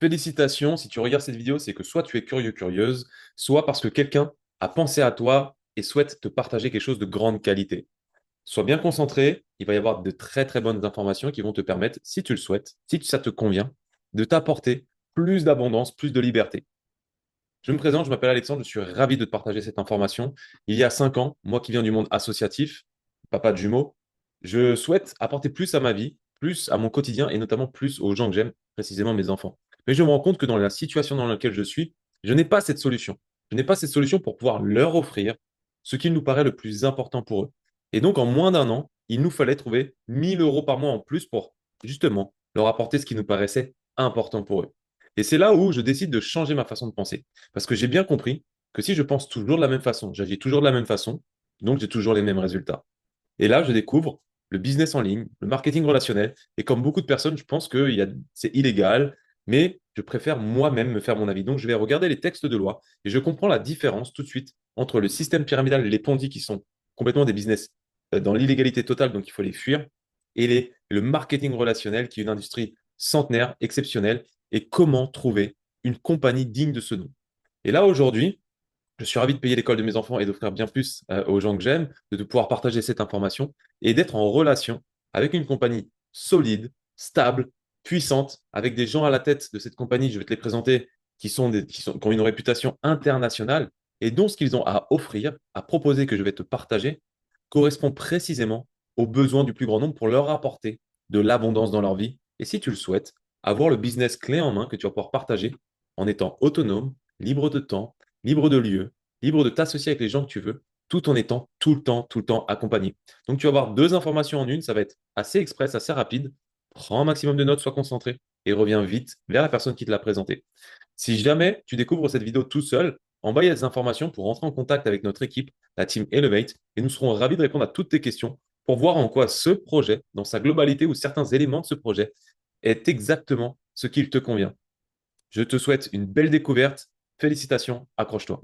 Félicitations, si tu regardes cette vidéo, c'est que soit tu es curieux, curieuse, soit parce que quelqu'un a pensé à toi et souhaite te partager quelque chose de grande qualité. Sois bien concentré, il va y avoir de très très bonnes informations qui vont te permettre, si tu le souhaites, si ça te convient, de t'apporter plus d'abondance, plus de liberté. Je me présente, je m'appelle Alexandre, je suis ravi de te partager cette information. Il y a 5 ans, moi qui viens du monde associatif, papa de jumeaux, je souhaite apporter plus à ma vie, plus à mon quotidien et notamment plus aux gens que j'aime, précisément mes enfants. Mais je me rends compte que dans la situation dans laquelle je suis, je n'ai pas cette solution. Je n'ai pas cette solution pour pouvoir leur offrir ce qui nous paraît le plus important pour eux. Et donc, en moins d'un an, il nous fallait trouver 1 000 € par mois en plus pour justement leur apporter ce qui nous paraissait important pour eux. Et c'est là où je décide de changer ma façon de penser. Parce que j'ai bien compris que si je pense toujours de la même façon, j'agis toujours de la même façon, donc j'ai toujours les mêmes résultats. Et là, je découvre le business en ligne, le marketing relationnel. Et comme beaucoup de personnes, je pense que c'est illégal, mais je préfère moi-même me faire mon avis. Donc, je vais regarder les textes de loi et je comprends la différence tout de suite entre le système pyramidal et les Ponzi qui sont complètement des business dans l'illégalité totale, donc il faut les fuir, et le marketing relationnel qui est une industrie centenaire, exceptionnelle, et comment trouver une compagnie digne de ce nom. Et là, aujourd'hui, je suis ravi de payer l'école de mes enfants et d'offrir bien plus aux gens que j'aime, de pouvoir partager cette information et d'être en relation avec une compagnie solide, stable, puissante, avec des gens à la tête de cette compagnie, je vais te les présenter, qui ont une réputation internationale et dont ce qu'ils ont à offrir, à proposer, que je vais te partager, correspond précisément aux besoins du plus grand nombre pour leur apporter de l'abondance dans leur vie. Et si tu le souhaites, avoir le business clé en main que tu vas pouvoir partager en étant autonome, libre de temps, libre de lieu, libre de t'associer avec les gens que tu veux, tout en étant tout le temps accompagné. Donc, tu vas avoir deux informations en une, ça va être assez express, assez rapide. Prends un maximum de notes, sois concentré et reviens vite vers la personne qui te l'a présenté. Si jamais tu découvres cette vidéo tout seul, en bas, il y a des informations pour rentrer en contact avec notre équipe, la team Elevate, et nous serons ravis de répondre à toutes tes questions pour voir en quoi ce projet, dans sa globalité ou certains éléments de ce projet, est exactement ce qu'il te convient. Je te souhaite une belle découverte. Félicitations, accroche-toi.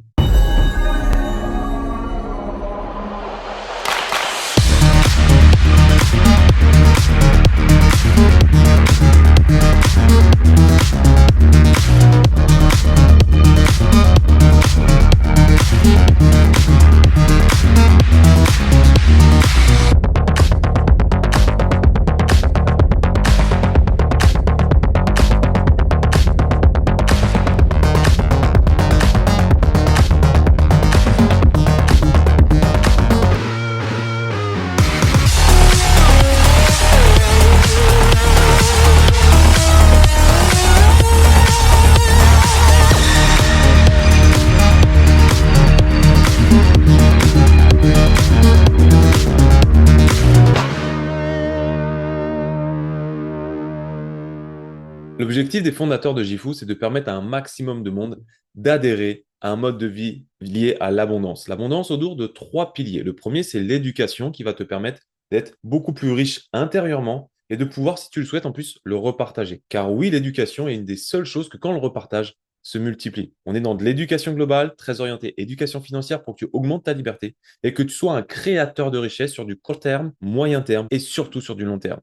L'objectif des fondateurs de Gifu, c'est de permettre à un maximum de monde d'adhérer à un mode de vie lié à l'abondance. L'abondance autour de trois piliers. Le premier, c'est l'éducation qui va te permettre d'être beaucoup plus riche intérieurement et de pouvoir, si tu le souhaites, en plus, le repartager. Car oui, l'éducation est une des seules choses que quand on le repartage, se multiplie. On est dans de l'éducation globale, très orientée éducation financière pour que tu augmentes ta liberté et que tu sois un créateur de richesse sur du court terme, moyen terme et surtout sur du long terme.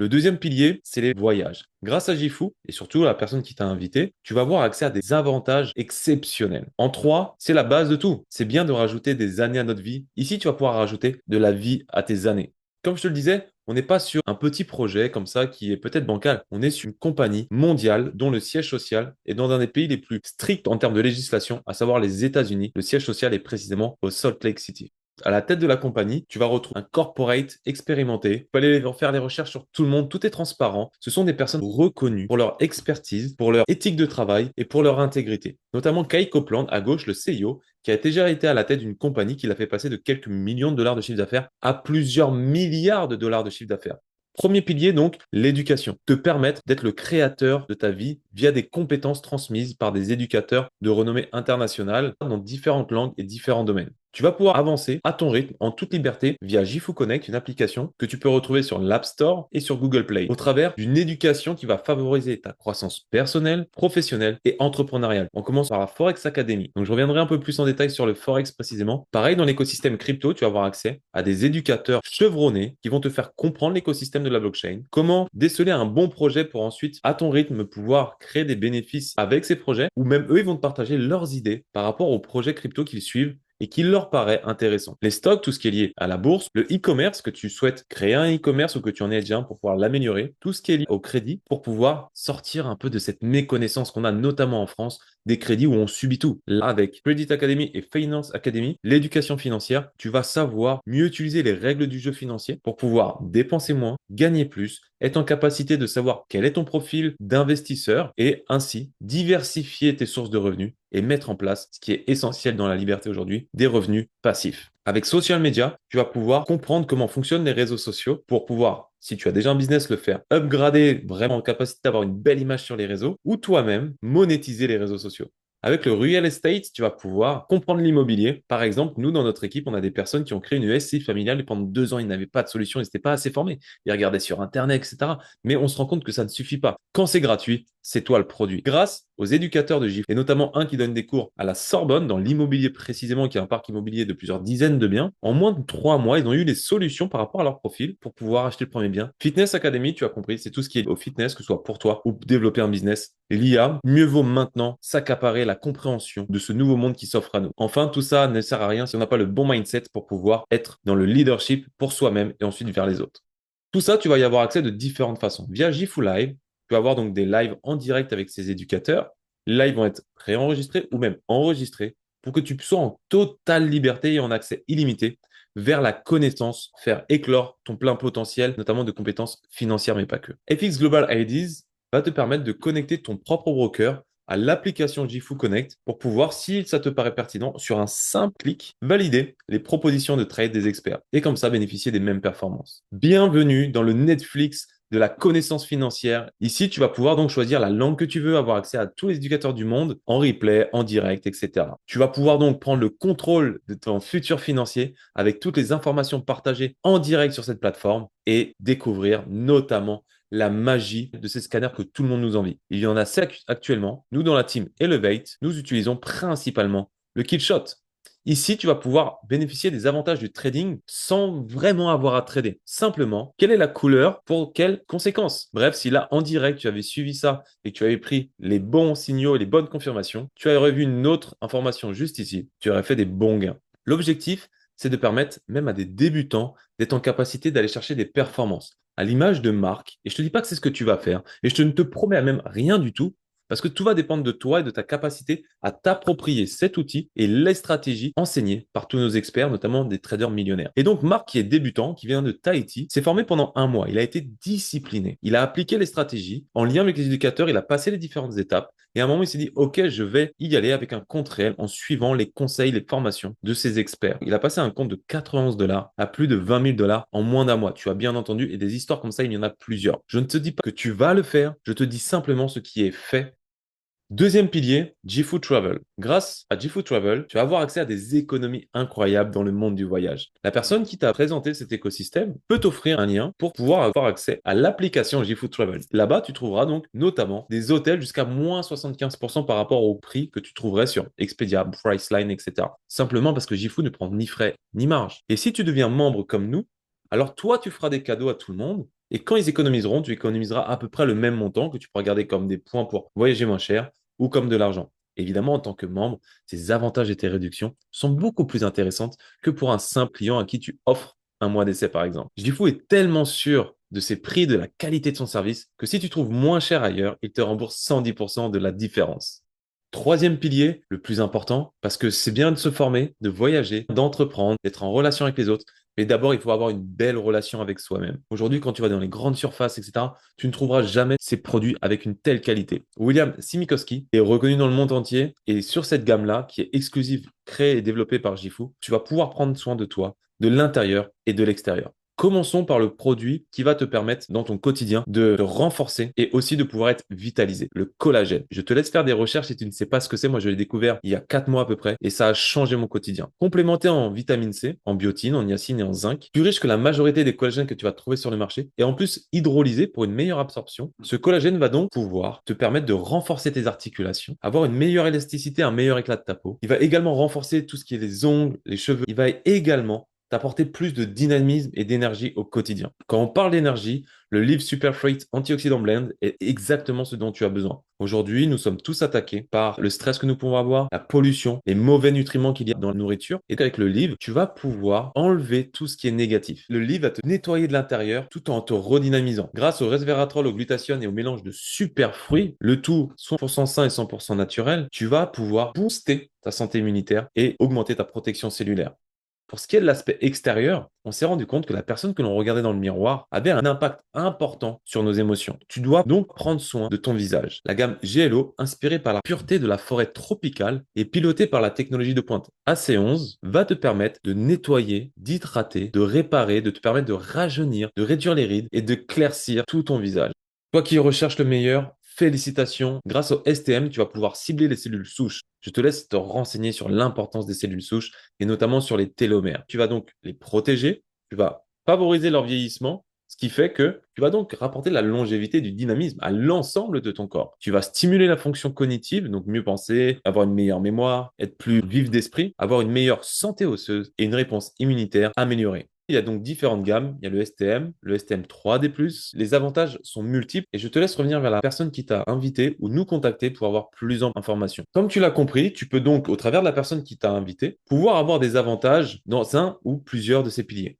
Le deuxième pilier, c'est les voyages. Grâce à Gifu et surtout à la personne qui t'a invité, tu vas avoir accès à des avantages exceptionnels. En trois, c'est la base de tout. C'est bien de rajouter des années à notre vie. Ici, tu vas pouvoir rajouter de la vie à tes années. Comme je te le disais, on n'est pas sur un petit projet comme ça qui est peut-être bancal. On est sur une compagnie mondiale dont le siège social est dans un des pays les plus stricts en termes de législation, à savoir les États-Unis. Le siège social est précisément au Salt Lake City. À la tête de la compagnie, tu vas retrouver un corporate expérimenté. Tu peux aller faire les recherches sur tout le monde, tout est transparent. Ce sont des personnes reconnues pour leur expertise, pour leur éthique de travail et pour leur intégrité. Notamment Kai Copeland, à gauche, le CEO, qui a déjà été à la tête d'une compagnie qui l'a fait passer de quelques millions de dollars de chiffre d'affaires à plusieurs milliards de dollars de chiffre d'affaires. Premier pilier, donc, l'éducation. Te permettre d'être le créateur de ta vie via des compétences transmises par des éducateurs de renommée internationale dans différentes langues et différents domaines. Tu vas pouvoir avancer à ton rythme, en toute liberté, via Jifu Connect, une application que tu peux retrouver sur l'App Store et sur Google Play, au travers d'une éducation qui va favoriser ta croissance personnelle, professionnelle et entrepreneuriale. On commence par la Forex Academy. Donc, je reviendrai un peu plus en détail sur le Forex précisément. Pareil, dans l'écosystème crypto, tu vas avoir accès à des éducateurs chevronnés qui vont te faire comprendre l'écosystème de la blockchain, comment déceler un bon projet pour ensuite, à ton rythme, pouvoir créer des bénéfices avec ces projets, ou même eux, ils vont te partager leurs idées par rapport aux projets crypto qu'ils suivent et qui leur paraît intéressant. Les stocks, tout ce qui est lié à la bourse, le e-commerce, que tu souhaites créer un e-commerce ou que tu en es déjà un pour pouvoir l'améliorer, tout ce qui est lié au crédit pour pouvoir sortir un peu de cette méconnaissance qu'on a notamment en France des crédits où on subit tout. Là, avec Credit Academy et Finance Academy, l'éducation financière, tu vas savoir mieux utiliser les règles du jeu financier pour pouvoir dépenser moins, gagner plus, être en capacité de savoir quel est ton profil d'investisseur et ainsi diversifier tes sources de revenus et mettre en place ce qui est essentiel dans la liberté aujourd'hui, des revenus passifs. Avec Social Media, tu vas pouvoir comprendre comment fonctionnent les réseaux sociaux pour pouvoir, si tu as déjà un business, le faire upgrader, vraiment en capacité d'avoir une belle image sur les réseaux ou toi-même monétiser les réseaux sociaux. Avec le real estate, tu vas pouvoir comprendre l'immobilier. Par exemple, nous, dans notre équipe, on a des personnes qui ont créé une SCI familiale et pendant 2 ans, ils n'avaient pas de solution, ils n'étaient pas assez formés. Ils regardaient sur Internet, etc. Mais on se rend compte que ça ne suffit pas. Quand c'est gratuit, c'est toi le produit. Grâce aux éducateurs de GIF, et notamment un qui donne des cours à la Sorbonne, dans l'immobilier précisément, qui est un parc immobilier de plusieurs dizaines de biens, en moins de 3 mois, ils ont eu les solutions par rapport à leur profil pour pouvoir acheter le premier bien. Fitness Academy, tu as compris, c'est tout ce qui est au fitness, que ce soit pour toi ou développer un business. L'IA, mieux vaut maintenant s'accaparer la compréhension de ce nouveau monde qui s'offre à nous. Enfin, tout ça ne sert à rien si on n'a pas le bon mindset pour pouvoir être dans le leadership pour soi-même et ensuite vers les autres. Tout ça, tu vas y avoir accès de différentes façons. Via Jifu Live, tu vas avoir donc des lives en direct avec ces éducateurs. Les lives vont être préenregistrés ou même enregistrés pour que tu sois en totale liberté et en accès illimité vers la connaissance, faire éclore ton plein potentiel, notamment de compétences financières, mais pas que. FX Global IDs va te permettre de connecter ton propre broker à l'application Jifu Connect pour pouvoir, si ça te paraît pertinent, sur un simple clic, valider les propositions de trade des experts et comme ça bénéficier des mêmes performances. Bienvenue dans le Netflix de la connaissance financière. Ici, tu vas pouvoir donc choisir la langue que tu veux, avoir accès à tous les éducateurs du monde en replay, en direct, etc. Tu vas pouvoir donc prendre le contrôle de ton futur financier avec toutes les informations partagées en direct sur cette plateforme et découvrir notamment la magie de ces scanners que tout le monde nous envie. Il y en a 7 actuellement. Nous, dans la team Elevate, nous utilisons principalement le Killshot. Ici, tu vas pouvoir bénéficier des avantages du trading sans vraiment avoir à trader. Simplement, quelle est la couleur pour quelles conséquences? Bref, si là, en direct, tu avais suivi ça et que tu avais pris les bons signaux et les bonnes confirmations, tu aurais vu une autre information juste ici. Tu aurais fait des bons gains. L'objectif, c'est de permettre même à des débutants d'être en capacité d'aller chercher des performances à l'image de Marc. Et je ne te dis pas que c'est ce que tu vas faire. Et je ne te promets même rien du tout. Parce que tout va dépendre de toi et de ta capacité à t'approprier cet outil et les stratégies enseignées par tous nos experts, notamment des traders millionnaires. Et donc, Marc, qui est débutant, qui vient de Tahiti, s'est formé pendant 1 mois. Il a été discipliné. Il a appliqué les stratégies en lien avec les éducateurs. Il a passé les différentes étapes. Et à un moment, il s'est dit, OK, je vais y aller avec un compte réel en suivant les conseils, les formations de ces experts. Il a passé un compte de 91 dollars à plus de 20 000 dollars en moins d'1 mois. Tu as bien entendu. Et des histoires comme ça, il y en a plusieurs. Je ne te dis pas que tu vas le faire. Je te dis simplement ce qui est fait. Deuxième pilier, Jifu Travel. Grâce à Jifu Travel, tu vas avoir accès à des économies incroyables dans le monde du voyage. La personne qui t'a présenté cet écosystème peut t'offrir un lien pour pouvoir avoir accès à l'application Jifu Travel. Là-bas, tu trouveras donc notamment des hôtels jusqu'à moins 75% par rapport au prix que tu trouverais sur Expedia, Priceline, etc. Simplement parce que Jifu ne prend ni frais ni marge. Et si tu deviens membre comme nous, alors toi, tu feras des cadeaux à tout le monde. Et quand ils économiseront, tu économiseras à peu près le même montant que tu pourras garder comme des points pour voyager moins cher ou comme de l'argent. Évidemment, en tant que membre, ces avantages et tes réductions sont beaucoup plus intéressantes que pour un simple client à qui tu offres un mois d'essai, par exemple. Jifu est tellement sûr de ses prix, de la qualité de son service, que si tu trouves moins cher ailleurs, il te rembourse 110% de la différence. Troisième pilier, le plus important, parce que c'est bien de se former, de voyager, d'entreprendre, d'être en relation avec les autres. Mais d'abord, il faut avoir une belle relation avec soi-même. Aujourd'hui, quand tu vas dans les grandes surfaces, etc., tu ne trouveras jamais ces produits avec une telle qualité. William Simikowski est reconnu dans le monde entier et sur cette gamme-là, qui est exclusive, créée et développée par Jifu, tu vas pouvoir prendre soin de toi, de l'intérieur et de l'extérieur. Commençons par le produit qui va te permettre dans ton quotidien de te renforcer et aussi de pouvoir être vitalisé, le collagène. Je te laisse faire des recherches si tu ne sais pas ce que c'est. Moi, je l'ai découvert il y a 4 mois à peu près et ça a changé mon quotidien. Complémenté en vitamine C, en biotine, en niacine et en zinc, plus riche que la majorité des collagènes que tu vas trouver sur le marché et en plus hydrolysé pour une meilleure absorption. Ce collagène va donc pouvoir te permettre de renforcer tes articulations, avoir une meilleure élasticité, un meilleur éclat de ta peau. Il va également renforcer tout ce qui est les ongles, les cheveux. Il va également t'apporter plus de dynamisme et d'énergie au quotidien. Quand on parle d'énergie, le Live Super Freight Antioxidant Blend est exactement ce dont tu as besoin. Aujourd'hui, nous sommes tous attaqués par le stress que nous pouvons avoir, la pollution, les mauvais nutriments qu'il y a dans la nourriture. Et avec le Live, tu vas pouvoir enlever tout ce qui est négatif. Le Live va te nettoyer de l'intérieur tout en te redynamisant. Grâce au resveratrol, au glutathione et au mélange de super fruits, le tout 100% sain et 100% naturel, tu vas pouvoir booster ta santé immunitaire et augmenter ta protection cellulaire. Pour ce qui est de l'aspect extérieur, on s'est rendu compte que la personne que l'on regardait dans le miroir avait un impact important sur nos émotions. Tu dois donc prendre soin de ton visage. La gamme GLO, inspirée par la pureté de la forêt tropicale et pilotée par la technologie de pointe AC11, va te permettre de nettoyer, d'hydrater, de réparer, de te permettre de rajeunir, de réduire les rides et de claircir tout ton visage. Toi qui recherches le meilleur, félicitations. Grâce au STM, tu vas pouvoir cibler les cellules souches. Je te laisse te renseigner sur l'importance des cellules souches et notamment sur les télomères. Tu vas donc les protéger, tu vas favoriser leur vieillissement, ce qui fait que tu vas donc rapporter la longévité du dynamisme à l'ensemble de ton corps. Tu vas stimuler la fonction cognitive, donc mieux penser, avoir une meilleure mémoire, être plus vif d'esprit, avoir une meilleure santé osseuse et une réponse immunitaire améliorée. Il y a donc différentes gammes. Il y a le STM, le STM 3D+. Les avantages sont multiples et je te laisse revenir vers la personne qui t'a invité ou nous contacter pour avoir plus d'informations. Comme tu l'as compris, tu peux donc, au travers de la personne qui t'a invité, pouvoir avoir des avantages dans un ou plusieurs de ces piliers.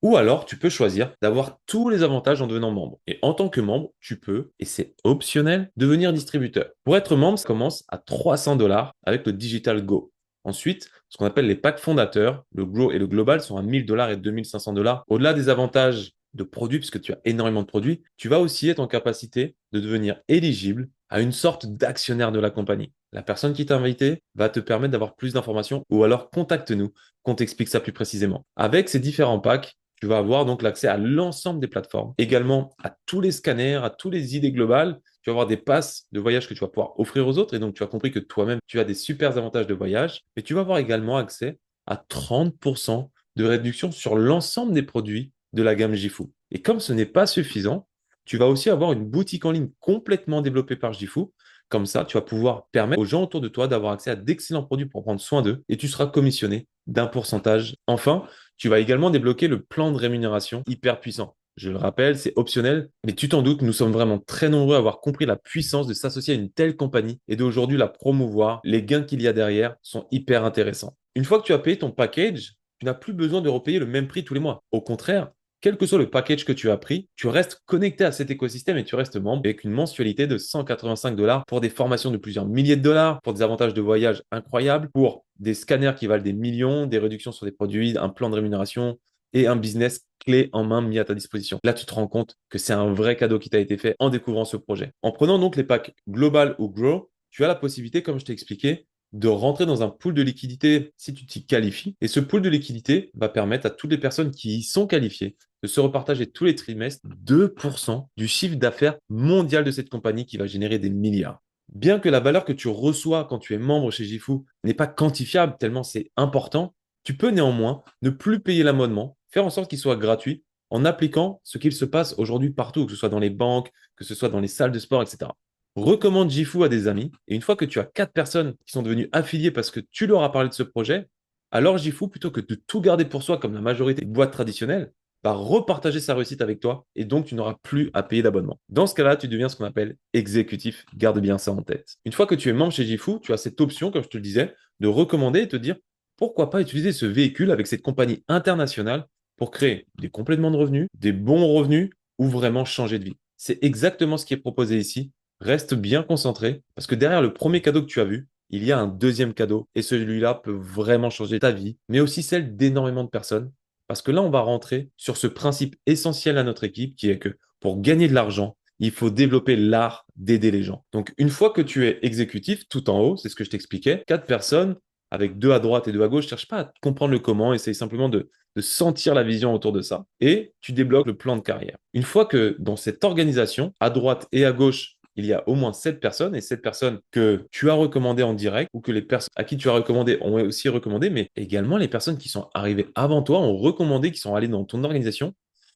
Ou alors, tu peux choisir d'avoir tous les avantages en devenant membre. Et en tant que membre, tu peux, et c'est optionnel, devenir distributeur. Pour être membre, ça commence à 300 $ avec le Digital Go. Ensuite, ce qu'on appelle les packs fondateurs, le Grow et le Global sont à 1 000 $ et 2 500 $. Au-delà des avantages de produits, puisque tu as énormément de produits, tu vas aussi être en capacité de devenir éligible à une sorte d'actionnaire de la compagnie. La personne qui t'a invité va te permettre d'avoir plus d'informations ou alors contacte-nous qu'on t'explique ça plus précisément. Avec ces différents packs, tu vas avoir donc l'accès à l'ensemble des plateformes, également à tous les scanners, à toutes les idées globales. Tu vas avoir des passes de voyage que tu vas pouvoir offrir aux autres. Et donc, tu as compris que toi-même, tu as des super avantages de voyage. Mais tu vas avoir également accès à 30% de réduction sur l'ensemble des produits de la gamme Gifu. Et comme ce n'est pas suffisant, tu vas aussi avoir une boutique en ligne complètement développée par Gifu. Comme ça, tu vas pouvoir permettre aux gens autour de toi d'avoir accès à d'excellents produits pour prendre soin d'eux et tu seras commissionné d'un pourcentage. Enfin, tu vas également débloquer le plan de rémunération hyper puissant. Je le rappelle, c'est optionnel, mais tu t'en doutes, nous sommes vraiment très nombreux à avoir compris la puissance de s'associer à une telle compagnie et d'aujourd'hui la promouvoir. Les gains qu'il y a derrière sont hyper intéressants. Une fois que tu as payé ton package, tu n'as plus besoin de repayer le même prix tous les mois. Au contraire, quel que soit le package que tu as pris, tu restes connecté à cet écosystème et tu restes membre avec une mensualité de 185 $ pour des formations de plusieurs milliers de dollars, pour des avantages de voyage incroyables, pour des scanners qui valent des millions, des réductions sur des produits, un plan de rémunération et un business clé en main mis à ta disposition. Là, tu te rends compte que c'est un vrai cadeau qui t'a été fait en découvrant ce projet. En prenant donc les packs Global ou Grow, tu as la possibilité, comme je t'ai expliqué, de rentrer dans un pool de liquidité si tu t'y qualifies. Et ce pool de liquidité va permettre à toutes les personnes qui y sont qualifiées de se repartager tous les trimestres 2% du chiffre d'affaires mondial de cette compagnie qui va générer des milliards. Bien que la valeur que tu reçois quand tu es membre chez Gifu n'est pas quantifiable tellement c'est important, tu peux néanmoins ne plus payer l'abonnement, faire en sorte qu'il soit gratuit en appliquant ce qu'il se passe aujourd'hui partout, que ce soit dans les banques, que ce soit dans les salles de sport, etc. Recommande Gifu à des amis et une fois que tu as 4 personnes qui sont devenues affiliées parce que tu leur as parlé de ce projet, alors Gifu, plutôt que de tout garder pour soi comme la majorité des boîtes traditionnelles, va repartager sa réussite avec toi et donc tu n'auras plus à payer d'abonnement. Dans ce cas-là, tu deviens ce qu'on appelle exécutif. Garde bien ça en tête. Une fois que tu es membre chez Gifu, tu as cette option, comme je te le disais, de recommander et te dire pourquoi pas utiliser ce véhicule avec cette compagnie internationale pour créer des compléments de revenus, des bons revenus ou vraiment changer de vie. C'est exactement ce qui est proposé ici. Reste bien concentré parce que derrière le premier cadeau que tu as vu, il y a un deuxième cadeau et celui-là peut vraiment changer ta vie, mais aussi celle d'énormément de personnes. Parce que là, on va rentrer sur ce principe essentiel à notre équipe qui est que pour gagner de l'argent, il faut développer l'art d'aider les gens. Donc, une fois que tu es exécutif, tout en haut, c'est ce que je t'expliquais, 4 personnes avec 2 à droite et 2 à gauche, cherche pas à comprendre le comment, essaye simplement de de sentir la vision autour de ça. Et tu débloques le plan de carrière. Une fois que dans cette organisation, à droite et à gauche, il y a au moins 7 personnes et 7 personnes que tu as recommandées en direct ou que les personnes à qui tu as recommandé ont aussi recommandé, mais également les personnes qui sont arrivées avant toi ont recommandé, qui sont allées dans ton organisation.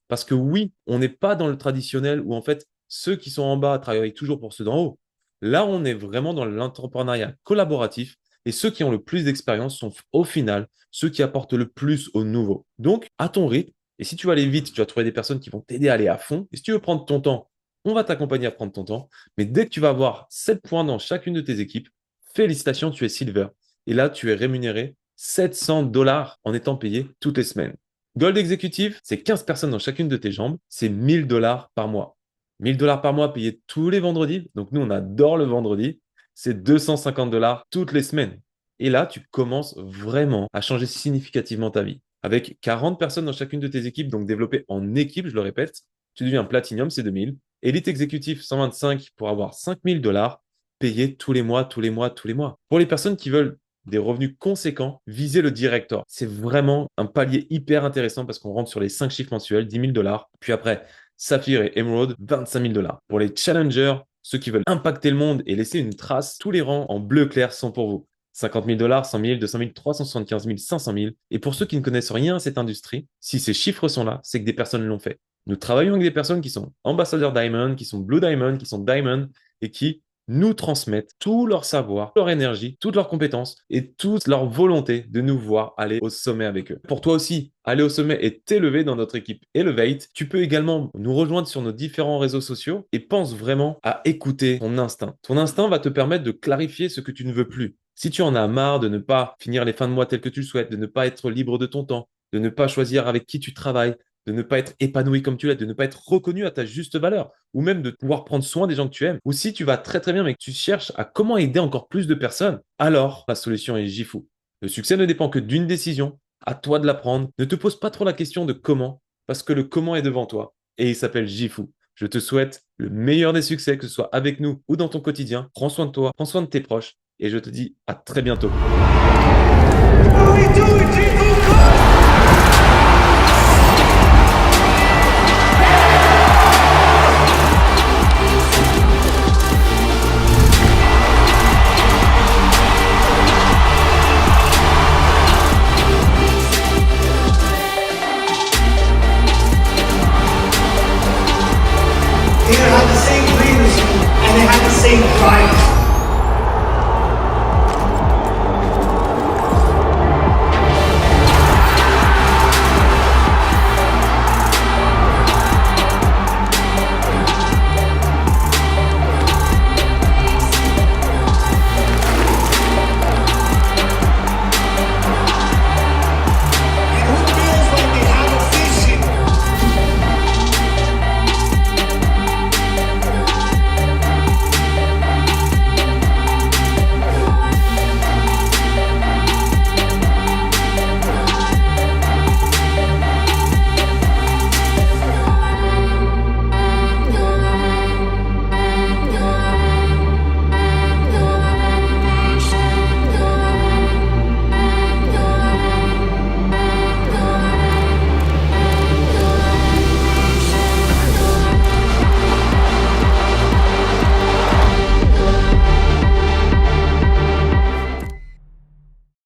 Parce que oui, on n'est pas dans le traditionnel où en fait ceux qui sont en bas travaillent toujours pour ceux d'en haut. Là, on est vraiment dans l'entrepreneuriat collaboratif et ceux qui ont le plus d'expérience sont au final ceux qui apportent le plus au nouveau. Donc, à ton rythme, et si tu vas aller vite, tu vas trouver des personnes qui vont t'aider à aller à fond. Et si tu veux prendre ton temps, on va t'accompagner à prendre ton temps. Mais dès que tu vas avoir 7 points dans chacune de tes équipes, félicitations, tu es silver. Et là, tu es rémunéré 700 dollars en étant payé toutes les semaines. Gold Executive, c'est 15 personnes dans chacune de tes jambes, c'est 1000 dollars par mois. 1000 dollars par mois payés tous les vendredis. Donc nous, on adore le vendredi. C'est 250 dollars toutes les semaines. Et là, tu commences vraiment à changer significativement ta vie. Avec 40 personnes dans chacune de tes équipes, donc développées en équipe, je le répète, tu deviens Platinum, c'est 2000. Elite Exécutif 125 pour avoir 5000 dollars payés tous les mois, tous les mois, tous les mois. Pour les personnes qui veulent des revenus conséquents, visez le Director. C'est vraiment un palier hyper intéressant parce qu'on rentre sur les 5 chiffres mensuels, 10 000 dollars. Puis après, Saphir et Emerald, 25 000 dollars. Pour les challengers, ceux qui veulent impacter le monde et laisser une trace, tous les rangs en bleu clair sont pour vous. 50 000 dollars, 100 000, 200 000, 375 000, 500 000. Et pour ceux qui ne connaissent rien à cette industrie, si ces chiffres sont là, c'est que des personnes l'ont fait. Nous travaillons avec des personnes qui sont ambassadeurs Diamond, qui sont Blue Diamond, qui sont Diamond et qui nous transmettent tout leur savoir, leur énergie, toutes leurs compétences et toute leur volonté de nous voir aller au sommet avec eux. Pour toi aussi, aller au sommet et t'élever dans notre équipe Elevate, tu peux également nous rejoindre sur nos différents réseaux sociaux et pense vraiment à écouter ton instinct. Ton instinct va te permettre de clarifier ce que tu ne veux plus. Si tu en as marre de ne pas finir les fins de mois telles que tu le souhaites, de ne pas être libre de ton temps, de ne pas choisir avec qui tu travailles, de ne pas être épanoui comme tu l'es, de ne pas être reconnu à ta juste valeur, ou même de pouvoir prendre soin des gens que tu aimes. Ou si tu vas très très bien mais que tu cherches à comment aider encore plus de personnes, alors la solution est Jifu. Le succès ne dépend que d'une décision, à toi de la prendre. Ne te pose pas trop la question de comment, parce que le comment est devant toi, et il s'appelle Jifu. Je te souhaite le meilleur des succès, que ce soit avec nous ou dans ton quotidien. Prends soin de toi, prends soin de tes proches, et je te dis à très bientôt.